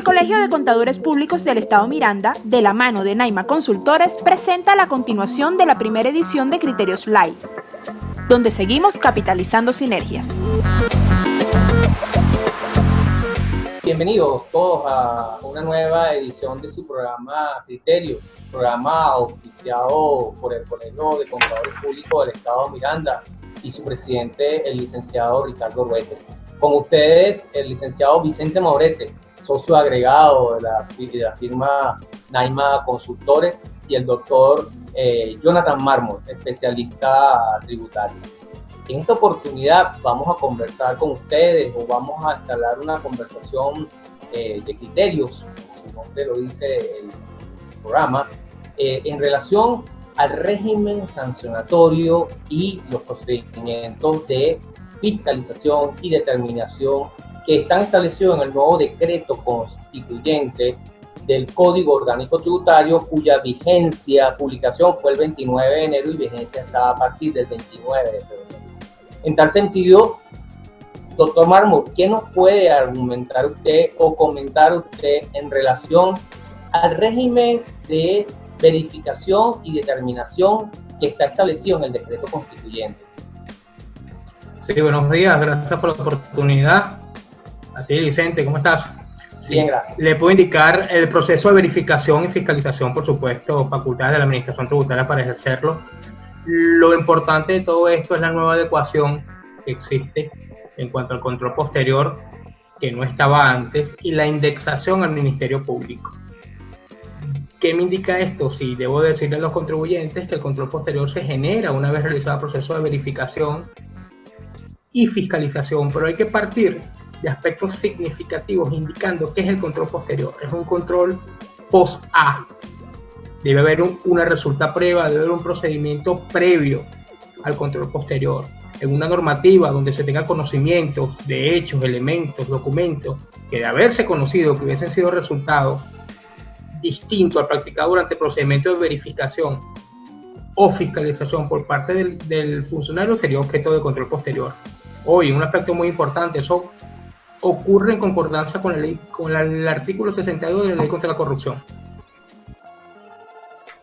Colegio de Contadores Públicos del Estado Miranda, de la mano de Naima Consultores, presenta la continuación de la primera edición de Criterios Live, donde seguimos capitalizando sinergias. Bienvenidos todos a una nueva edición de su programa Criterios, programa auspiciado por el Colegio de Contadores Públicos del Estado Miranda y su presidente, el licenciado Ricardo Ruete. Con ustedes, el licenciado Vicente Maurete, socio agregado de la firma Naima Consultores, y el doctor Jonathan Mármol, especialista tributario. En esta oportunidad vamos a conversar con ustedes o vamos a instalar una conversación de criterios, como su nombre lo dice el programa, en relación al régimen sancionatorio y los procedimientos de fiscalización y determinación que están establecidos en el nuevo decreto constituyente del Código Orgánico Tributario, cuya publicación fue el 29 de enero y vigencia está a partir del 29 de febrero. En tal sentido, doctor Mármol, ¿qué nos puede argumentar usted o comentar usted en relación al régimen de verificación y determinación que está establecido en el decreto constituyente? Sí, buenos días, gracias por la oportunidad. A ti, Vicente, ¿cómo estás? Sí, bien, gracias. Le puedo indicar el proceso de verificación y fiscalización, por supuesto, facultades de la Administración Tributaria para ejercerlo. Lo importante de todo esto es la nueva adecuación que existe en cuanto al control posterior, que no estaba antes, y la indexación al Ministerio Público. ¿Qué me indica esto? Sí, debo decirle a los contribuyentes que el control posterior se genera una vez realizado el proceso de verificación y fiscalización, pero hay que partir de aspectos significativos indicando qué es el control posterior. Es un control post-A. Debe haber una resulta prueba, debe haber un procedimiento previo al control posterior. En una normativa donde se tenga conocimientos de hechos, elementos, documentos, que de haberse conocido que hubiesen sido resultados distintos al practicado durante el procedimiento de verificación o fiscalización por parte del funcionario, sería objeto de control posterior. Hoy, un aspecto muy importante, eso ocurre en concordancia con la ley, el artículo 62 de la Ley contra la Corrupción.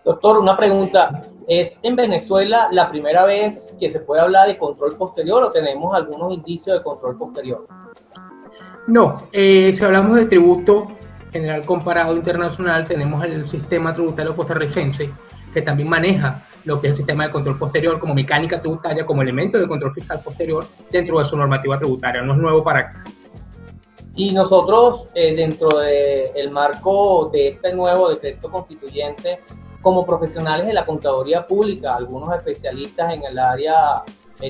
Doctor, una pregunta. ¿Es en Venezuela la primera vez que se puede hablar de control posterior o tenemos algunos indicios de control posterior? No, si hablamos de tributo general comparado internacional, tenemos el sistema tributario costarricense, que también maneja lo que es el sistema de control posterior como mecánica tributaria, como elemento de control fiscal posterior dentro de su normativa tributaria. No es nuevo para acá. Y nosotros, dentro del marco de este nuevo decreto constituyente, como profesionales de la contaduría pública, algunos especialistas en el área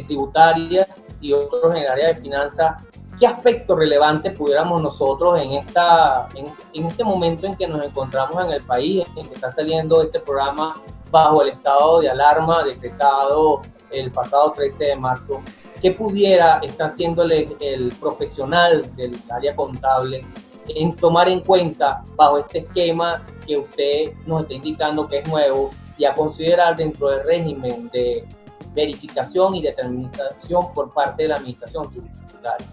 tributaria y otros en el área de finanzas, ¿qué aspectos relevantes pudiéramos nosotros en este momento en que nos encontramos en el país, en que está saliendo este programa bajo el estado de alarma decretado el pasado 13 de marzo, qué pudiera estar haciendo el profesional del área contable en tomar en cuenta bajo este esquema que usted nos está indicando que es nuevo y a considerar dentro del régimen de verificación y determinación por parte de la administración tributaria?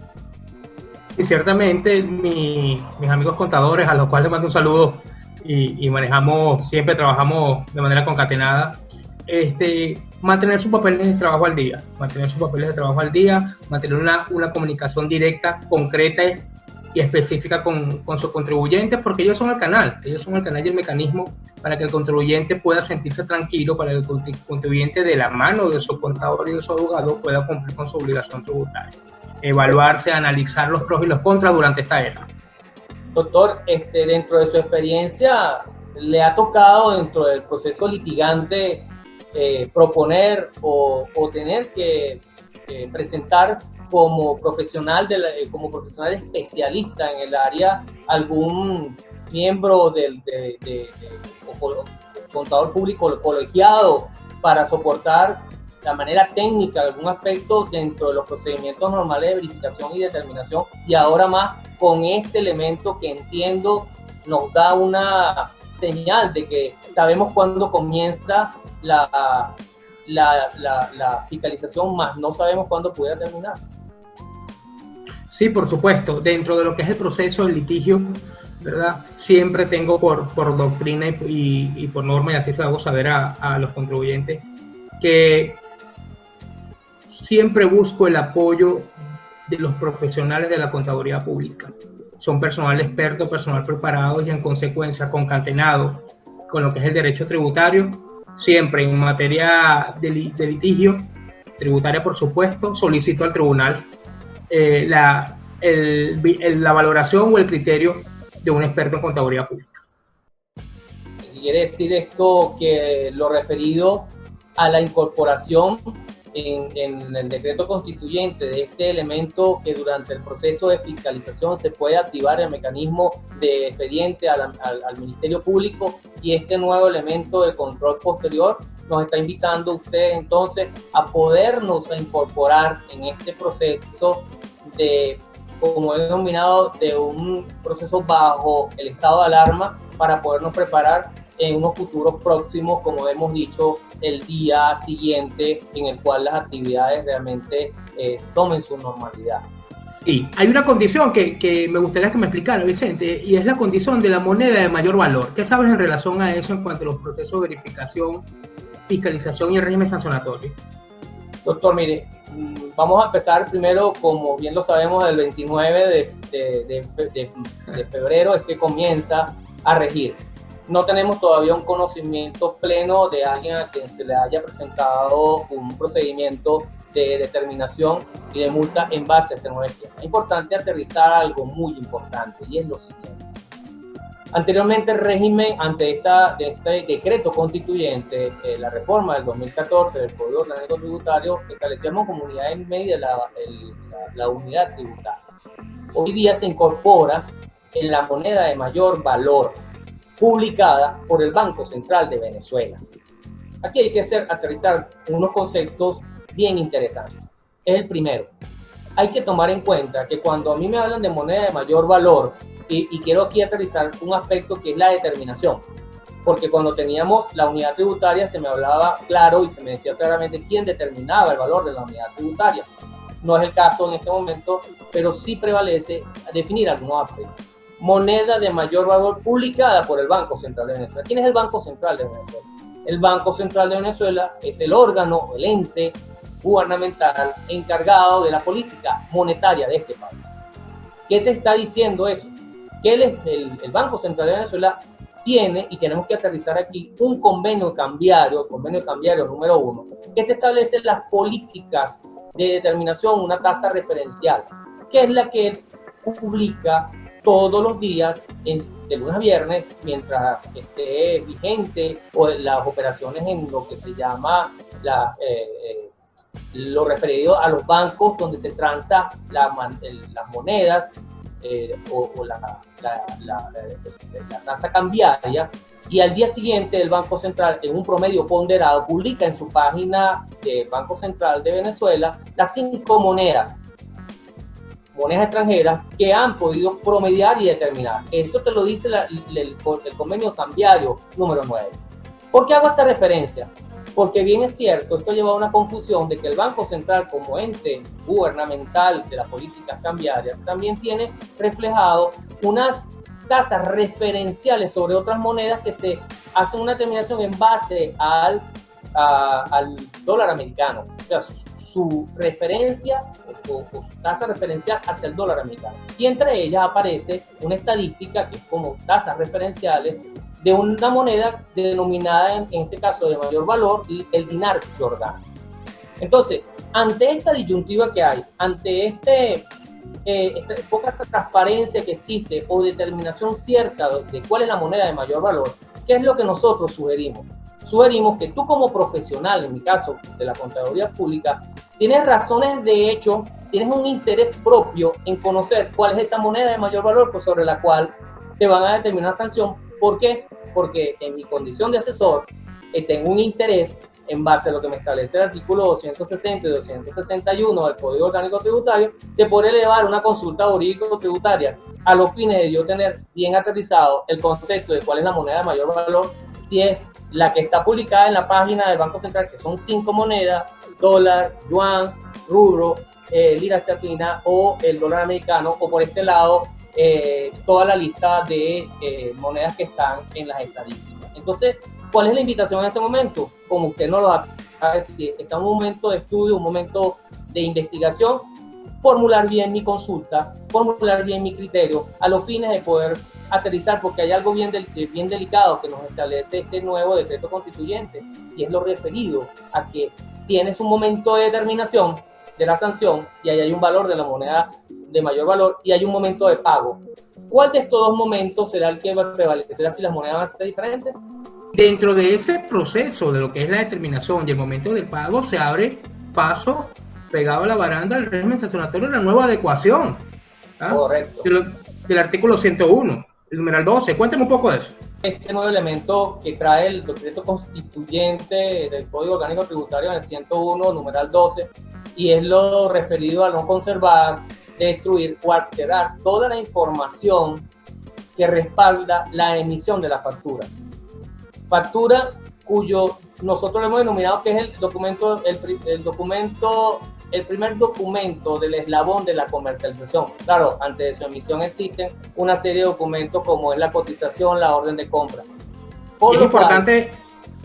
Y ciertamente mis amigos contadores, a los cuales les mando un saludo y siempre trabajamos de manera concatenada, mantener sus papeles de trabajo al día, mantener una comunicación directa, concreta y específica con sus contribuyentes, porque ellos son el canal y el mecanismo para que el contribuyente pueda sentirse tranquilo, para que el contribuyente de la mano de su contador y de su abogado pueda cumplir con su obligación tributaria, evaluarse, analizar los pros y los contras durante esta era. Doctor, dentro de su experiencia, ¿le ha tocado dentro del proceso litigante proponer o tener que presentar como profesional especialista en el área algún miembro del contador público colegiado para soportar la manera técnica algún aspecto dentro de los procedimientos normales de verificación y determinación, y ahora más con este elemento que entiendo nos da una señal de que sabemos cuándo comienza la fiscalización, más no sabemos cuándo pudiera terminar? Sí, por supuesto. Dentro de lo que es el proceso del litigio, ¿verdad? Siempre tengo por doctrina y por norma, y así se lo hago saber a los contribuyentes, que siempre busco el apoyo de los profesionales de la contaduría pública. Son personal experto, personal preparado y en consecuencia concatenado con lo que es el derecho tributario, siempre en materia de litigio, tributaria por supuesto, solicito al tribunal la valoración o el criterio de un experto en contaduría pública. Quiere decir esto que lo referido a la incorporación en el decreto constituyente de este elemento, que durante el proceso de fiscalización se puede activar el mecanismo de expediente al Ministerio Público, y este nuevo elemento de control posterior nos está invitando usted entonces a podernos incorporar en este proceso de, como he denominado, de un proceso bajo el estado de alarma, para podernos preparar en unos futuros próximos, como hemos dicho, el día siguiente en el cual las actividades realmente tomen su normalidad. Sí, hay una condición que me gustaría que me explicara, Vicente, y es la condición de la moneda de mayor valor. ¿Qué sabes en relación a eso en cuanto a los procesos de verificación, fiscalización y el régimen sancionatorio? Doctor, mire, vamos a empezar primero, como bien lo sabemos, el 29 de febrero es que comienza a regir. No tenemos todavía un conocimiento pleno de alguien a quien se le haya presentado un procedimiento de determinación y de multa en base a este nuevo esquema. Es importante aterrizar algo muy importante, y es lo siguiente. Anteriormente, el régimen ante este decreto constituyente, la reforma del 2014 del Código Orgánico Tributario, establecíamos como unidad en medio la unidad tributaria. Hoy día se incorpora en la moneda de mayor valor, publicada por el Banco Central de Venezuela. Aquí hay que aterrizar unos conceptos bien interesantes. Es el primero. Hay que tomar en cuenta que cuando a mí me hablan de moneda de mayor valor, y quiero aquí aterrizar un aspecto que es la determinación, porque cuando teníamos la unidad tributaria se me hablaba claro y se me decía claramente quién determinaba el valor de la unidad tributaria. No es el caso en este momento, pero sí prevalece definir algunos aspectos. Moneda de mayor valor publicada por el Banco Central de Venezuela. ¿Quién es el Banco Central de Venezuela? El Banco Central de Venezuela es el órgano, el ente gubernamental encargado de la política monetaria de este país. ¿Qué te está diciendo eso? Que el Banco Central de Venezuela tiene, y tenemos que aterrizar aquí, un convenio cambiario, el convenio cambiario número 1, que te establece las políticas de determinación, una tasa referencial, que es la que publica todos los días, de lunes a viernes, mientras esté vigente, o las operaciones en lo que se llama lo referido a los bancos donde se transa las monedas o la tasa cambiaria, y al día siguiente el Banco Central, en un promedio ponderado, publica en su página del Banco Central de Venezuela las 5 monedas extranjeras que han podido promediar y determinar. Eso te lo dice el convenio cambiario número 9. ¿Por qué hago esta referencia? Porque bien es cierto, esto lleva a una confusión de que el Banco Central, como ente gubernamental de las políticas cambiarias, también tiene reflejado unas tasas referenciales sobre otras monedas que se hacen una determinación en base al dólar americano. O sea, su referencia o su tasa referencial hacia el dólar americano. Y entre ellas aparece una estadística que es como tasas referenciales de una moneda denominada, en este caso de mayor valor, el dinar jordano. Entonces, ante esta disyuntiva que hay, ante esta poca transparencia que existe o determinación cierta de cuál es la moneda de mayor valor, ¿qué es lo que nosotros sugerimos? Sugerimos que tú, como profesional, en mi caso de la contaduría pública, tienes razones de hecho, tienes un interés propio en conocer cuál es esa moneda de mayor valor sobre la cual te van a determinar sanción. ¿Por qué? Porque en mi condición de asesor tengo un interés, en base a lo que me establece el artículo 260 y 261 del Código Orgánico Tributario, de poder elevar una consulta jurídico-tributaria a los fines de yo tener bien aterrizado el concepto de cuál es la moneda de mayor valor, si es la que está publicada en la página del Banco Central, que son 5 monedas: dólar, yuan, rublo, lira esterlina o el dólar americano, o por este lado toda la lista de monedas que están en las estadísticas. Entonces, ¿cuál es la invitación en este momento? Como usted nos lo acaba de decir, está en un momento de estudio, un momento de investigación, formular bien mi consulta, formular bien mi criterio, a los fines de poder aterrizar, porque hay algo bien delicado que nos establece este nuevo decreto constituyente, y es lo referido a que tienes un momento de determinación de la sanción, y ahí hay un valor de la moneda de mayor valor, y hay un momento de pago. ¿Cuál de estos dos momentos será el que va a prevalecer? Si las monedas van a ser diferentes. Dentro de ese proceso de lo que es la determinación y el momento del pago, se abre paso pegado a la baranda del régimen sancionatorio de la nueva adecuación. Correcto. Del artículo 101, el numeral 12. Cuéntame un poco de eso. Este nuevo elemento que trae el decreto constituyente del Código Orgánico Tributario en el 101, numeral 12, y es lo referido a no conservar, destruir o alterar toda la información que respalda la emisión de la factura. Factura cuyo nosotros lo hemos denominado que es el primer documento del eslabón de la comercialización. Claro, antes de su emisión existen una serie de documentos como es la cotización, la orden de compra.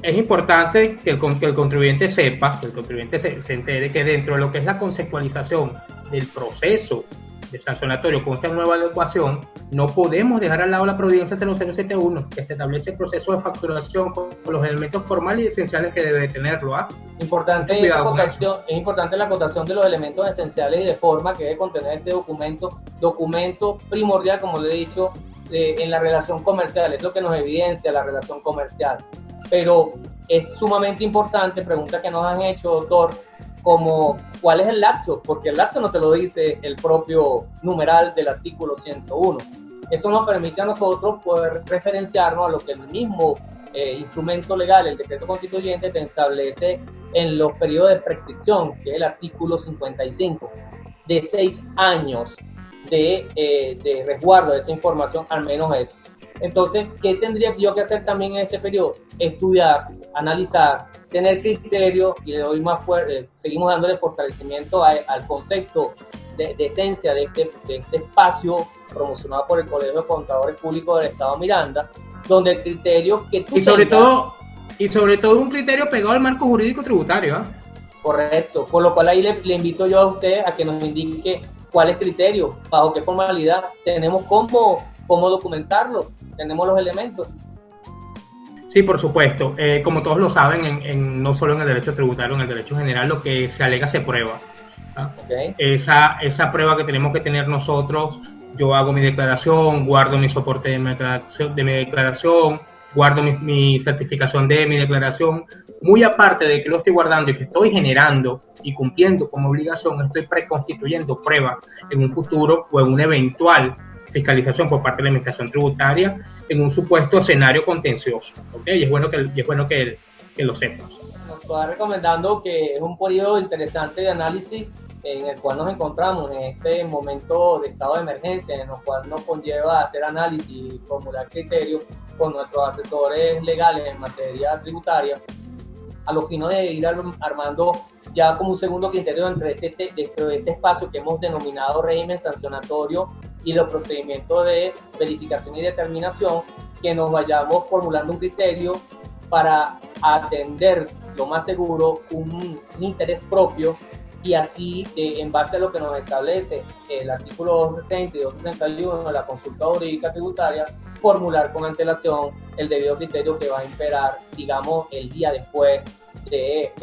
Es importante que el contribuyente sepa, que el contribuyente se entere que dentro de lo que es la conceptualización del proceso de sancionatorio con esta nueva adecuación, no podemos dejar al lado la Providencia 0071, que establece el proceso de facturación con los elementos formales y esenciales que debe tenerlo. Es importante la acotación de los elementos esenciales y de forma que debe contener este documento primordial, como le he dicho, en la relación comercial. Es lo que nos evidencia la relación comercial. Pero es sumamente importante, pregunta que nos han hecho, doctor, como cuál es el lapso, porque el lapso no te lo dice el propio numeral del artículo 101. Eso nos permite a nosotros poder referenciarnos a lo que el mismo instrumento legal, el decreto constituyente, te establece en los periodos de prescripción, que es el artículo 55, de 6 años de resguardo de esa información, al menos eso. Entonces, ¿qué tendría yo que hacer también en este periodo? Estudiar, analizar, tener criterio, y le doy más fuerte, seguimos dándole fortalecimiento al concepto de esencia de este espacio promocionado por el Colegio de Contadores Públicos del Estado Miranda, donde el criterio que tú sobre todo un criterio pegado al marco jurídico tributario. Correcto, por lo cual ahí le invito yo a usted a que nos indique cuál es criterio, bajo qué formalidad, tenemos cómo documentarlo, tenemos los elementos. Sí, por supuesto. Como todos lo saben, no solo en el derecho tributario, en el derecho general, lo que se alega se prueba. Okay. Esa prueba que tenemos que tener nosotros, yo hago mi declaración, guardo mi soporte de mi declaración, guardo mi certificación de mi declaración. Muy aparte de que lo estoy guardando y que estoy generando y cumpliendo como obligación, estoy preconstituyendo pruebas en un futuro o en una eventual fiscalización por parte de la Administración Tributaria en un supuesto escenario contencioso. ¿Okay? Y es bueno que lo sepas. Nos está recomendando que es un periodo interesante de análisis en el cual nos encontramos en este momento de estado de emergencia, en el cual nos conlleva hacer análisis y formular criterios con nuestros asesores legales en materia tributaria, a los fines de ir armando ya como un segundo criterio dentro de este espacio que hemos denominado régimen sancionatorio y los procedimientos de verificación y determinación, que nos vayamos formulando un criterio para atender lo más seguro un interés propio, y así en base a lo que nos establece el artículo 260 y 261 de la consulta jurídica tributaria, formular con antelación el debido criterio que va a imperar, digamos, el día después de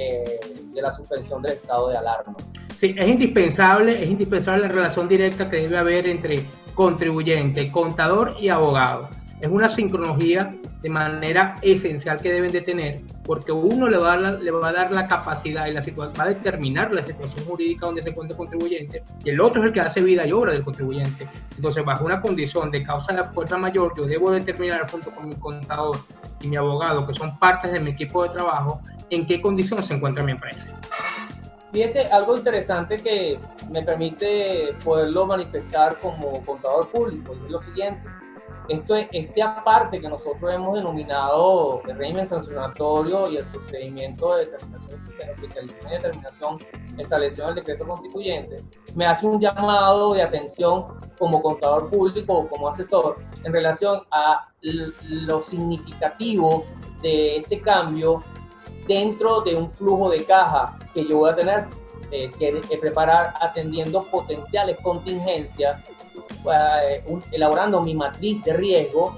la suspensión del estado de alarma. Sí, es indispensable la relación directa que debe haber entre contribuyente, contador y abogado. Es una sincronología de manera esencial que deben de tener, porque uno le va a dar la capacidad y va a determinar la situación jurídica donde se encuentra el contribuyente, y el otro es el que hace vida y obra del contribuyente. Entonces, bajo una condición de causa de la fuerza mayor, yo debo determinar junto con mi contador y mi abogado, que son partes de mi equipo de trabajo, en qué condiciones se encuentra mi empresa. Fíjese, algo interesante que me permite poderlo manifestar como contador público, y es lo siguiente: Esta parte que nosotros hemos denominado el régimen sancionatorio y el procedimiento de determinación y determinación establecido en el decreto constituyente, me hace un llamado de atención como contador público o como asesor en relación a lo significativo de este cambio dentro de un flujo de caja que yo voy a tener que preparar atendiendo potenciales contingencias, elaborando mi matriz de riesgo,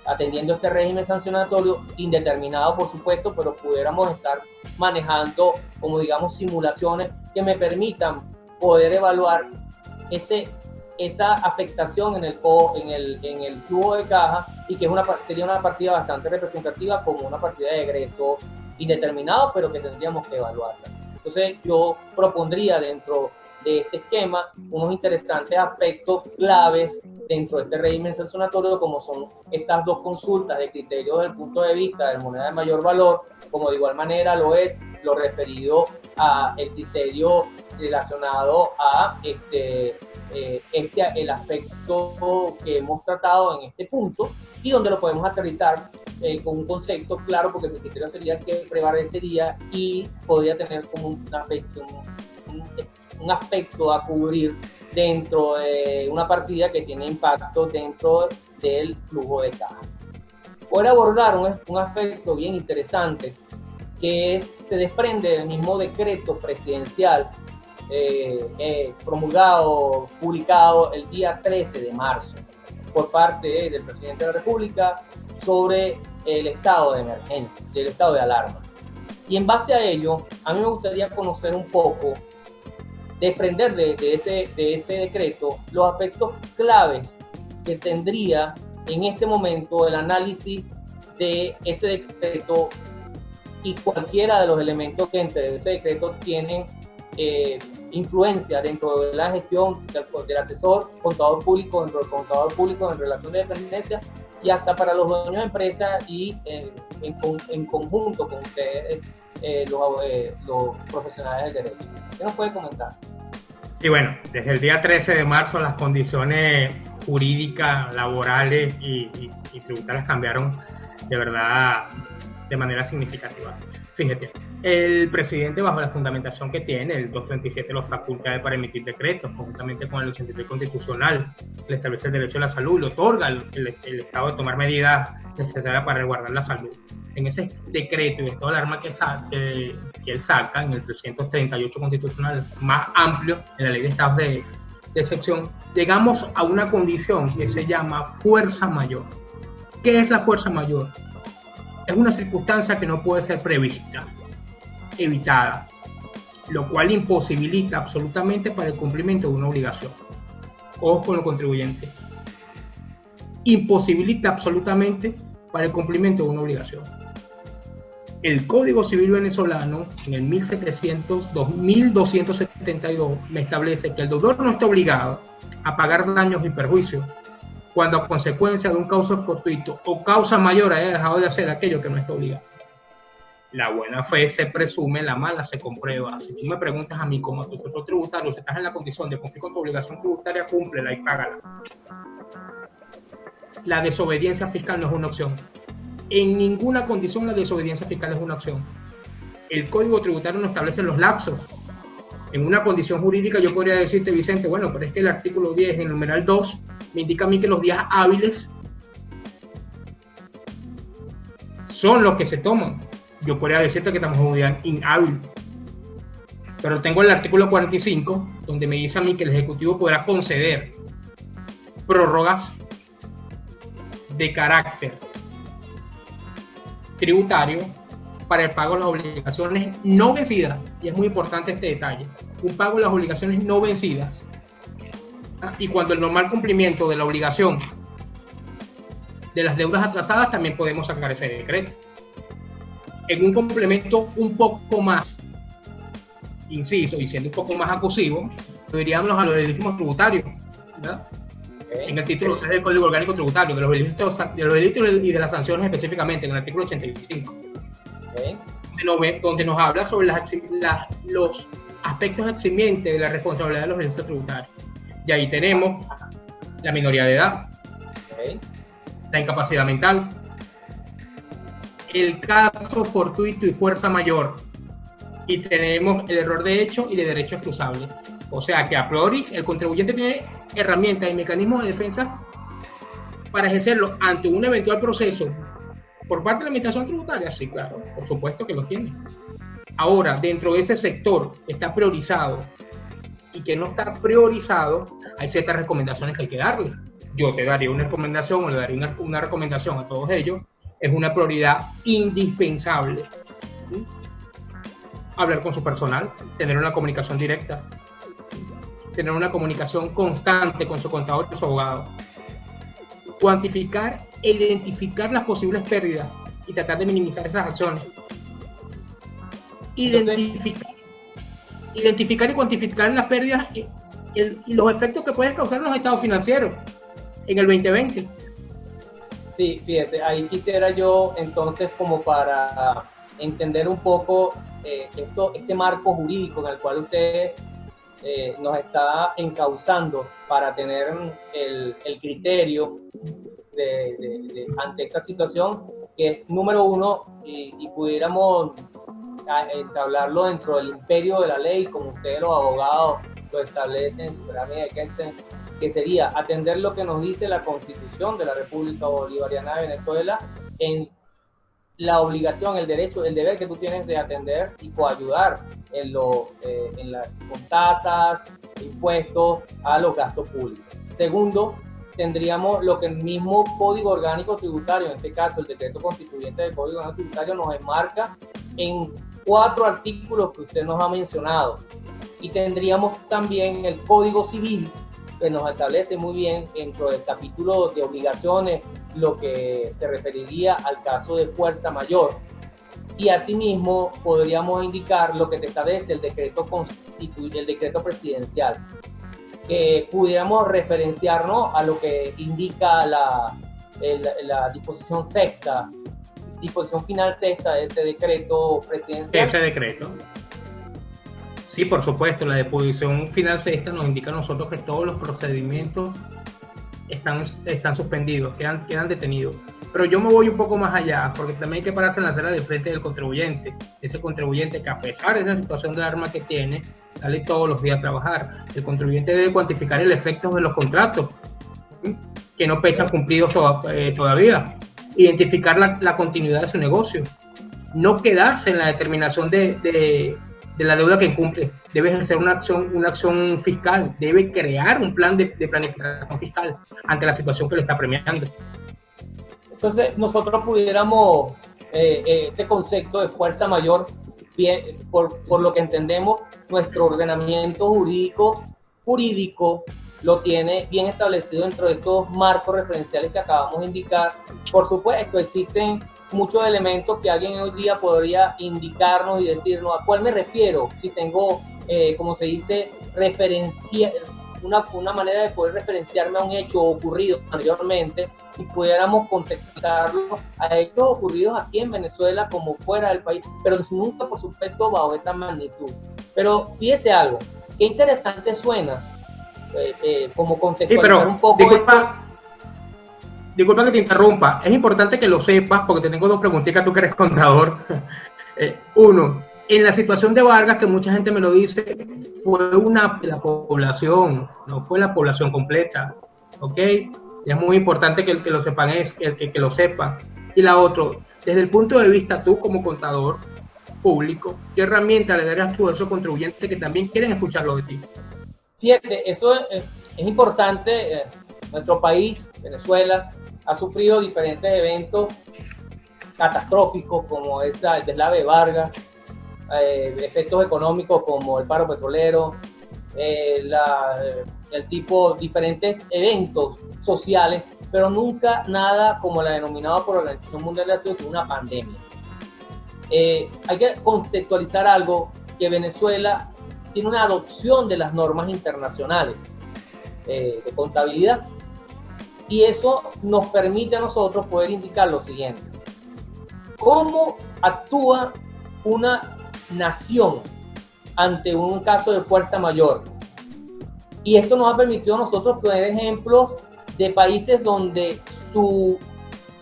atendiendo este régimen sancionatorio indeterminado, por supuesto, pero pudiéramos estar manejando, como digamos, simulaciones que me permitan poder evaluar esa afectación en el flujo de caja, y que sería una partida bastante representativa como una partida de egreso indeterminado, pero que tendríamos que evaluarla. Entonces yo propondría dentro de este esquema unos interesantes aspectos claves dentro de este régimen sancionatorio, como son estas dos consultas de criterios desde el punto de vista de moneda de mayor valor, como de igual manera lo es lo referido a el criterio relacionado a el aspecto que hemos tratado en este punto, y donde lo podemos aterrizar con un concepto claro, porque mi criterio sería que prevalecería y podría tener como un aspecto a cubrir dentro de una partida que tiene impacto dentro del flujo de caja. Voy a abordar un aspecto bien interesante que se desprende del mismo decreto presidencial promulgado, publicado el día 13 de marzo por parte del presidente de la República sobre el estado de emergencia, el estado de alarma. Y en base a ello, a mí me gustaría conocer un poco, desprender de ese decreto los aspectos claves que tendría en este momento el análisis de ese decreto y cualquiera de los elementos que entre ese decreto tienen influencia dentro de la gestión del asesor contador público, dentro del contador público en relación de dependencia, y hasta para los dueños de empresas y en conjunto con ustedes, los profesionales del derecho. ¿Qué nos puede comentar? Y bueno, desde el día 13 de marzo las condiciones jurídicas, laborales y tributarias cambiaron de verdad de manera significativa. Fíjate, el presidente, bajo la fundamentación que tiene, el 237, los facultades para emitir decretos, conjuntamente con el 83 constitucional, le establece el derecho a la salud, le otorga el Estado de tomar medidas necesarias para resguardar la salud. En ese decreto y estado de alarma que él saca, en el 338 constitucional, más amplio en la ley de estados de excepción, llegamos a una condición que se llama fuerza mayor. ¿Qué es la fuerza mayor? Es una circunstancia que no puede ser prevista, evitada, lo cual imposibilita absolutamente para el cumplimiento de una obligación. Ojo con los contribuyentes. Imposibilita absolutamente para el cumplimiento de una obligación. El Código Civil venezolano, en el 1272, me establece que el deudor no está obligado a pagar daños y perjuicios cuando a consecuencia de un causa fortuito o causa mayor haya dejado de hacer aquello que no está obligado. La buena fe se presume, la mala se comprueba. Si tú me preguntas a mí como asesor tributario, si estás en la condición de cumplir con tu obligación tributaria, cúmplela y págala. La desobediencia fiscal no es una opción. En ninguna condición la desobediencia fiscal es una opción. El Código Tributario no establece los lapsos. En una condición jurídica yo podría decirte, Vicente, bueno, pero es que el artículo 10, en el numeral 2, me indica a mí que los días hábiles son los que se toman. Yo podría decirte que estamos en un día inhábil. Pero tengo el artículo 45, donde me dice a mí que el Ejecutivo podrá conceder prórrogas de carácter tributario para el pago de las obligaciones no vencidas, y es muy importante este detalle, un pago de las obligaciones no vencidas, y cuando el normal cumplimiento de la obligación de las deudas atrasadas, también podemos sacar ese decreto. En un complemento un poco más inciso y siendo un poco más acusivo, lo diríamos a los delitos tributarios, ¿verdad? En el título 3 del Código Orgánico Tributario, de los delitos y de las sanciones específicamente, en el artículo 85, donde nos habla sobre los aspectos eximientes de la responsabilidad de los delitos tributarios. Y ahí tenemos la minoría de edad, la incapacidad mental, el caso fortuito y fuerza mayor, y tenemos el error de hecho y de derecho excusable. O sea que a priori el contribuyente tiene herramientas y mecanismos de defensa para ejercerlo ante un eventual proceso por parte de la administración tributaria. Sí, claro, por supuesto que lo tiene. Ahora, dentro de ese sector que está priorizado y que no está priorizado, hay ciertas recomendaciones que hay que darle. Yo te daría una recomendación o le daría una recomendación a todos ellos. Es una prioridad indispensable. ¿Sí? Hablar con su personal, tener una comunicación directa, tener una comunicación constante con su contador y su abogado, cuantificar e identificar las posibles pérdidas y tratar de minimizar esas acciones. Identificar y cuantificar las pérdidas y los efectos que pueden causar en los estados financieros en el 2020. Sí, fíjate, ahí quisiera yo entonces, como para entender un poco este marco jurídico en el cual usted nos está encauzando para tener el criterio ante esta situación, que es número uno, y pudiéramos entablarlo dentro del imperio de la ley, como ustedes los abogados lo establecen en su pirámide de Kelsen, que sería atender lo que nos dice la Constitución de la República Bolivariana de Venezuela en la obligación, el derecho, el deber que tú tienes de atender y coayudar con tasas, impuestos a los gastos públicos. Segundo, tendríamos lo que el mismo Código Orgánico Tributario, en este caso el decreto constituyente del Código Orgánico Tributario, nos enmarca en 4 artículos que usted nos ha mencionado. Y tendríamos también el Código Civil, que nos establece muy bien dentro del capítulo de obligaciones lo que se referiría al caso de fuerza mayor. Y asimismo podríamos indicar lo que te establece el decreto presidencial, que pudiéramos referenciarnos a lo que indica la disposición sexta, disposición final sexta de ese decreto presidencial. Ese decreto. Sí, por supuesto, la disposición final sexta nos indica a nosotros que todos los procedimientos están suspendidos, quedan detenidos. Pero yo me voy un poco más allá, porque también hay que pararse en la acera de frente del contribuyente. Ese contribuyente que, a pesar de esa situación de alarma que tiene, sale todos los días a trabajar. El contribuyente debe cuantificar el efecto de los contratos, ¿sí?, que no pechan cumplidos todavía. Identificar la continuidad de su negocio. No quedarse en la determinación de la deuda que incumple. Debe ejercer una acción fiscal. Debe crear un plan de planificación fiscal ante la situación que le está premiando. Entonces, nosotros pudiéramos, este concepto de fuerza mayor, bien, por lo que entendemos, nuestro ordenamiento jurídico lo tiene bien establecido dentro de estos marcos referenciales que acabamos de indicar. Por supuesto, existen muchos elementos que alguien hoy día podría indicarnos y decirnos a cuál me refiero, si tengo, como se dice, una manera de poder referenciarme a un hecho ocurrido anteriormente y pudiéramos contextualizarlo a hechos ocurridos aquí en Venezuela como fuera del país, pero nunca, por supuesto, bajo esta magnitud. Pero fíjese algo, qué interesante suena, como contextualizar un poco. Disculpa que te interrumpa, es importante que lo sepas porque te tengo 2 preguntitas, tú que eres contador. Uno, en la situación de Vargas, que mucha gente me lo dice, fue la población, no fue la población completa, ¿ok? Y es muy importante que lo sepan, que lo sepan. Y la otra, desde el punto de vista tú como contador público, ¿qué herramienta le darías tú a esos contribuyentes que también quieren escucharlo de ti? Fíjate, eso es importante. Nuestro país, Venezuela, ha sufrido diferentes eventos catastróficos como el deslave de Vargas, efectos económicos como el paro petrolero, diferentes eventos sociales, pero nunca nada como la denominada por la Organización Mundial de la Salud, una pandemia. Hay que contextualizar algo, que Venezuela tiene una adopción de las normas internacionales de contabilidad, y eso nos permite a nosotros poder indicar lo siguiente: cómo actúa una nación ante un caso de fuerza mayor. Y esto nos ha permitido a nosotros tener ejemplos de países donde su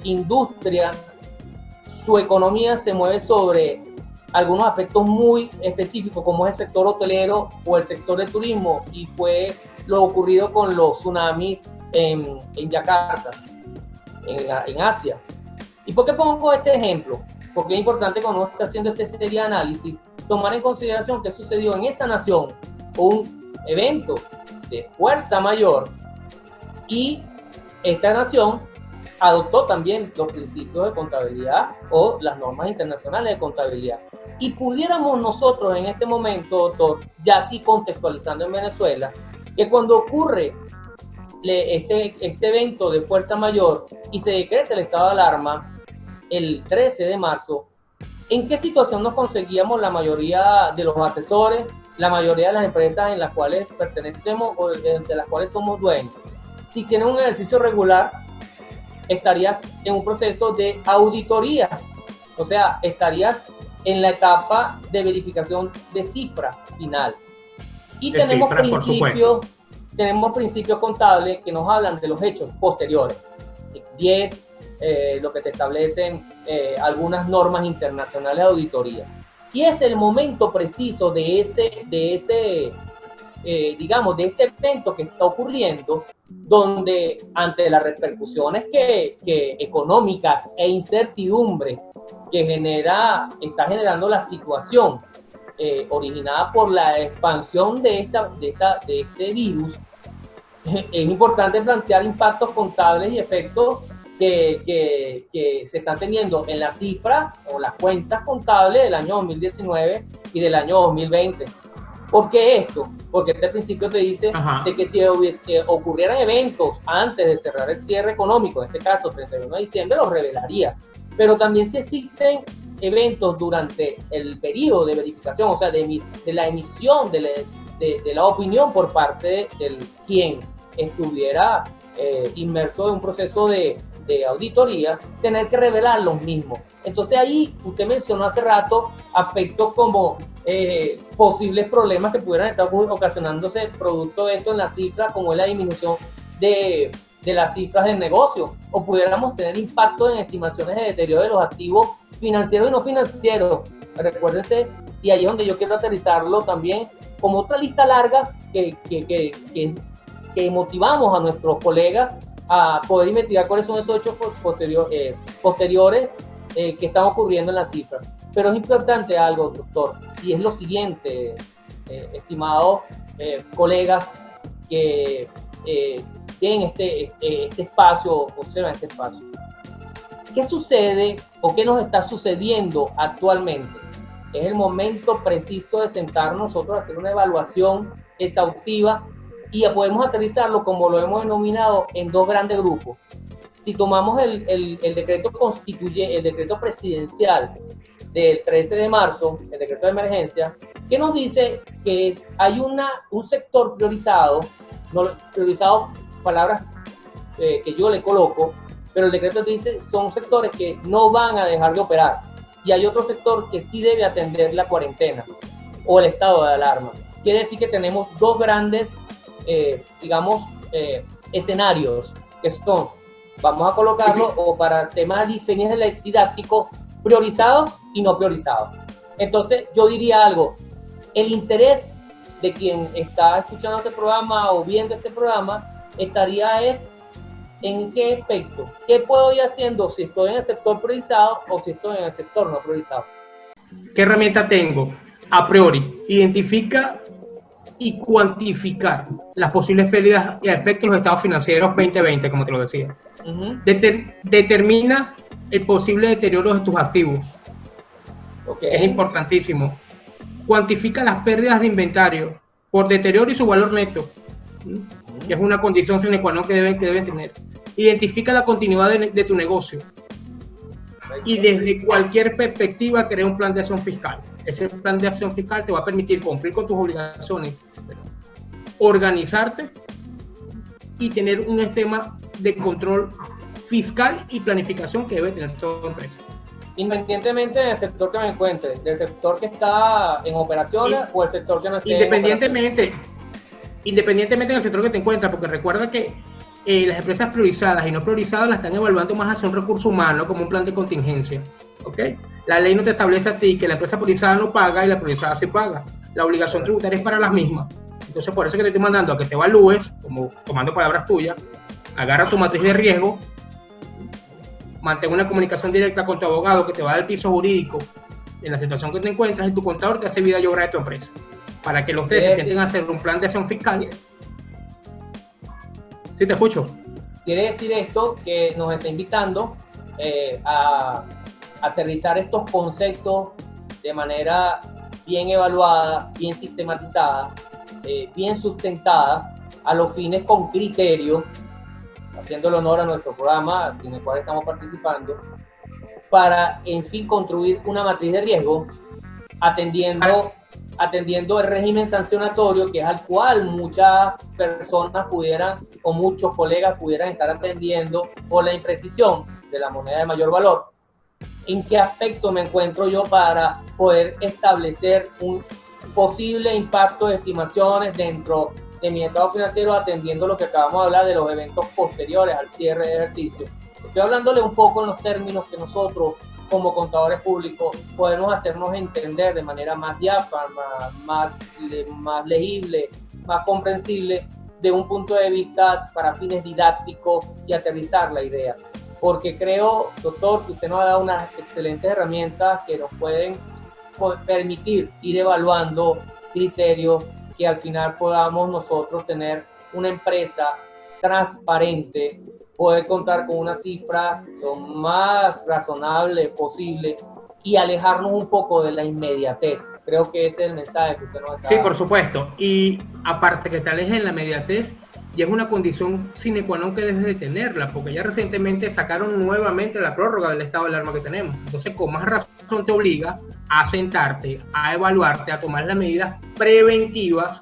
industria, su economía se mueve sobre algunos aspectos muy específicos, como es el sector hotelero o el sector de turismo, y fue lo ocurrido con los tsunamis en Yakarta, en Asia. ¿Y por qué pongo este ejemplo? Porque es importante, cuando uno está haciendo este serie de análisis, tomar en consideración que sucedió en esa nación un evento de fuerza mayor, y esta nación adoptó también los principios de contabilidad o las normas internacionales de contabilidad. Y pudiéramos nosotros en este momento, doctor, ya así contextualizando en Venezuela, que cuando ocurre este evento de fuerza mayor y se decreta el estado de alarma el 13 de marzo, ¿en qué situación nos conseguíamos la mayoría de los asesores, la mayoría de las empresas en las cuales pertenecemos o de las cuales somos dueños? Si tienes un ejercicio regular, estarías en un proceso de auditoría, o sea, estarías en la etapa de verificación de cifra final. Y tenemos principios contables que nos hablan de los hechos posteriores. 10, lo que te establecen algunas normas internacionales de auditoría. Y es el momento preciso de este evento que está ocurriendo, donde ante las repercusiones que económicas e incertidumbre que está generando la situación originada por la expansión de este virus, es importante plantear impactos contables y efectos que se están teniendo en las cifras o las cuentas contables del año 2019 y del año 2020. ¿Por qué esto? Porque este principio te dice de que si ocurrieran eventos antes de cerrar el cierre económico, en este caso 31 de diciembre, los revelaría. Pero también si existen eventos durante el periodo de verificación, o sea, de la emisión de la opinión por parte de quien estuviera inmerso en un proceso de auditoría, tener que revelar los mismos. Entonces ahí usted mencionó hace rato aspectos como posibles problemas que pudieran estar ocasionándose producto de esto en las cifras, como es la disminución de las cifras del negocio, o pudiéramos tener impacto en estimaciones de deterioro de los activos financieros y no financieros. Recuérdense, y ahí es donde yo quiero aterrizarlo también, como otra lista larga que motivamos a nuestros colegas a poder investigar cuáles son esos hechos posteriores que están ocurriendo en las cifras. Pero es importante algo, doctor, y es lo siguiente, estimados colegas que tienen este espacio, observan este espacio. ¿Qué sucede o qué nos está sucediendo actualmente? Es el momento preciso de sentarnos nosotros a hacer una evaluación exhaustiva y podemos aterrizarlo, como lo hemos denominado, en dos grandes grupos. Si tomamos el decreto presidencial del 13 de marzo, el decreto de emergencia, que nos dice que hay un sector priorizado, palabras que yo le coloco, pero el decreto dice son sectores que no van a dejar de operar, y hay otro sector que sí debe atender la cuarentena o el estado de alarma. Quiere decir que tenemos dos grandes escenarios, que son, vamos a colocarlo, o para temas didácticos, priorizados y no priorizados. Entonces yo diría algo: el interés de quien está escuchando este programa o viendo este programa estaría en qué aspecto, qué puedo ir haciendo si estoy en el sector priorizado o si estoy en el sector no priorizado. ¿Qué herramienta tengo? A priori, identifica y cuantificar las posibles pérdidas y efectos de los estados financieros 2020, como te lo decía. Determina el posible deterioro de tus activos. Es importantísimo. Cuantifica las pérdidas de inventario por deterioro y su valor neto, que es una condición sine qua non que deben tener. Identifica la continuidad de tu negocio. Y desde cualquier perspectiva crea un plan de acción fiscal. Ese plan de acción fiscal te va a permitir cumplir con tus obligaciones, organizarte y tener un esquema de control fiscal y planificación que debe tener toda empresa. Independientemente del sector que me encuentre, del sector que está en operaciones o el sector que no esté independientemente del sector que te encuentras, porque recuerda que las empresas priorizadas y no priorizadas las están evaluando más hacia un recurso humano, como un plan de contingencia. ¿Ok? La ley no te establece a ti que la empresa priorizada no paga y la priorizada sí paga. La obligación tributaria es para las mismas. Entonces, por eso que te estoy mandando a que te evalúes, como tomando palabras tuyas, agarra tu matriz de riesgo, mantén una comunicación directa con tu abogado que te va a dar el piso jurídico en la situación que te encuentras, y tu contador te hace vida y obra de tu empresa, para que los tres se sienten a hacer un plan de acción fiscal. ¿Sí te escucho? Quiere decir esto que nos está invitando a aterrizar estos conceptos de manera bien evaluada, bien sistematizada, bien sustentada, a los fines con criterio, haciendo el honor a nuestro programa en el cual estamos participando, para en fin construir una matriz de riesgo atendiendo el régimen sancionatorio, que es al cual muchas personas pudieran, o muchos colegas pudieran estar atendiendo por la imprecisión de la moneda de mayor valor. ¿En qué aspecto me encuentro yo para poder establecer un posible impacto de estimaciones dentro de mi estado financiero, atendiendo lo que acabamos de hablar de los eventos posteriores al cierre de ejercicio? Estoy hablándole un poco en los términos que nosotros, como contadores públicos, podemos hacernos entender de manera más diáfana, más legible, más comprensible, de un punto de vista para fines didácticos, y aterrizar la idea. Porque creo, doctor, que usted nos ha dado unas excelentes herramientas que nos pueden permitir ir evaluando criterios, que al final podamos nosotros tener una empresa transparente, poder contar con unas cifras lo más razonable posible y alejarnos un poco de la inmediatez. Creo que ese es el mensaje que usted nos está dando. Sí, por supuesto. Y aparte que te alejes en la inmediatez, y es una condición sine qua non que debes de tenerla, porque ya recientemente sacaron nuevamente la prórroga del estado de alarma que tenemos. Entonces, con más razón te obliga a sentarte, a evaluarte, a tomar las medidas preventivas,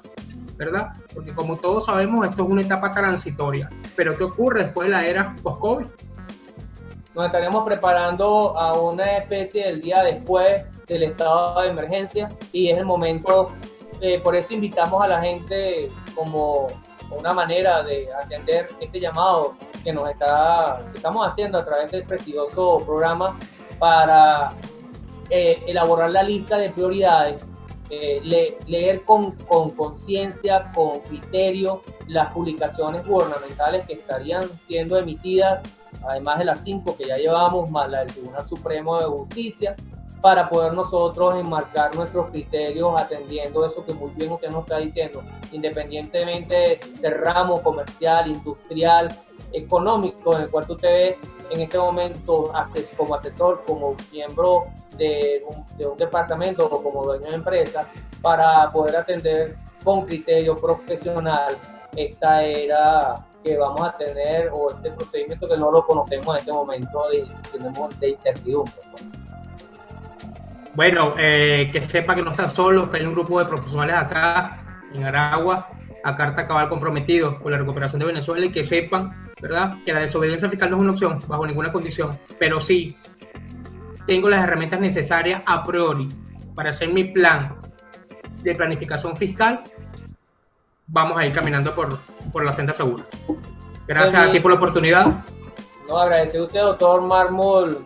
¿verdad? Porque como todos sabemos, esto es una etapa transitoria. Pero ¿qué ocurre después de la era post-COVID? Nos estaremos preparando a una especie del día después del estado de emergencia, y es el momento, por eso invitamos a la gente como una manera de atender este llamado que estamos haciendo a través del prestigioso programa, para elaborar la lista de prioridades, leer con conciencia, con criterio, las publicaciones gubernamentales que estarían siendo emitidas, además de las 5 que ya llevamos, más la del Tribunal Supremo de Justicia, para poder nosotros enmarcar nuestros criterios atendiendo eso que muy bien usted nos está diciendo, independientemente del ramo comercial, industrial, económico en el cual usted ve en este momento como asesor, como miembro de un departamento o como dueño de empresa, para poder atender con criterio profesional esta era que vamos a tener, o este procedimiento que no lo conocemos en este momento de incertidumbre. Bueno, que sepa que no está solo, que hay un grupo de profesionales acá en Aragua, a carta cabal comprometidos con la recuperación de Venezuela, y que sepan, ¿verdad?, que la desobediencia fiscal no es una opción bajo ninguna condición, pero sí tengo las herramientas necesarias a priori para hacer mi plan de planificación fiscal. Vamos a ir caminando por la senda segura. Gracias a ti por la oportunidad. No, agradecido a usted, doctor Mármol,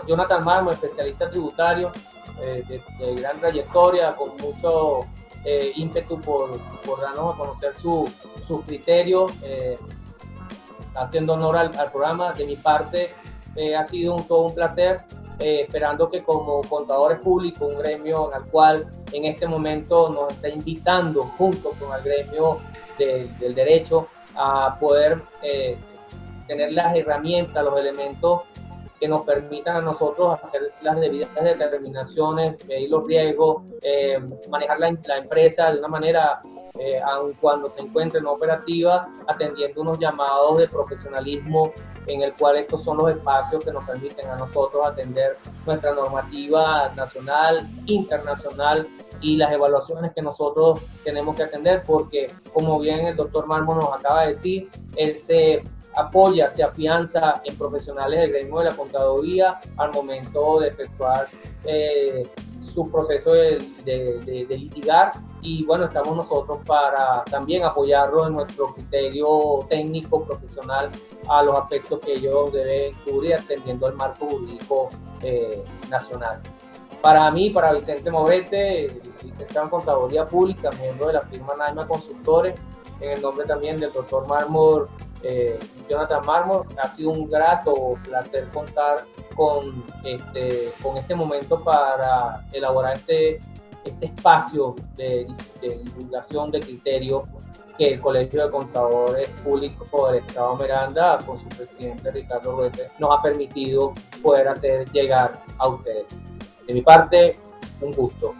Jonathan Mármol, especialista tributario, de gran trayectoria, con mucho ímpetu por darnos a conocer sus criterios, haciendo honor al programa. De mi parte, ha sido todo un placer, esperando que como contadores públicos, un gremio al cual en este momento nos está invitando junto con el gremio del derecho a poder tener las herramientas, los elementos que nos permitan a nosotros hacer las debidas determinaciones, medir los riesgos, manejar la empresa de una manera, aun cuando se encuentre no operativa, atendiendo unos llamados de profesionalismo, en el cual estos son los espacios que nos permiten a nosotros atender nuestra normativa nacional, internacional, y las evaluaciones que nosotros tenemos que atender, porque como bien el doctor Mármol nos acaba de decir, él se apoya, se afianza en profesionales del gremio de la contaduría al momento de efectuar su proceso de litigar y bueno, estamos nosotros para también apoyarlos en nuestro criterio técnico, profesional, a los aspectos que ellos deben cubrir atendiendo al marco jurídico nacional. Para mí, para Vicente Mobrete, licenciado en Contaduría Pública, miembro de la firma Naima Consultores, en el nombre también del doctor Mármol, Jonathan Mármol, ha sido un grato placer contar con este momento para elaborar este espacio de divulgación de criterios que el Colegio de Contadores Públicos del Estado Miranda, con su presidente Ricardo Ruete, nos ha permitido poder hacer llegar a ustedes. De mi parte, un gusto.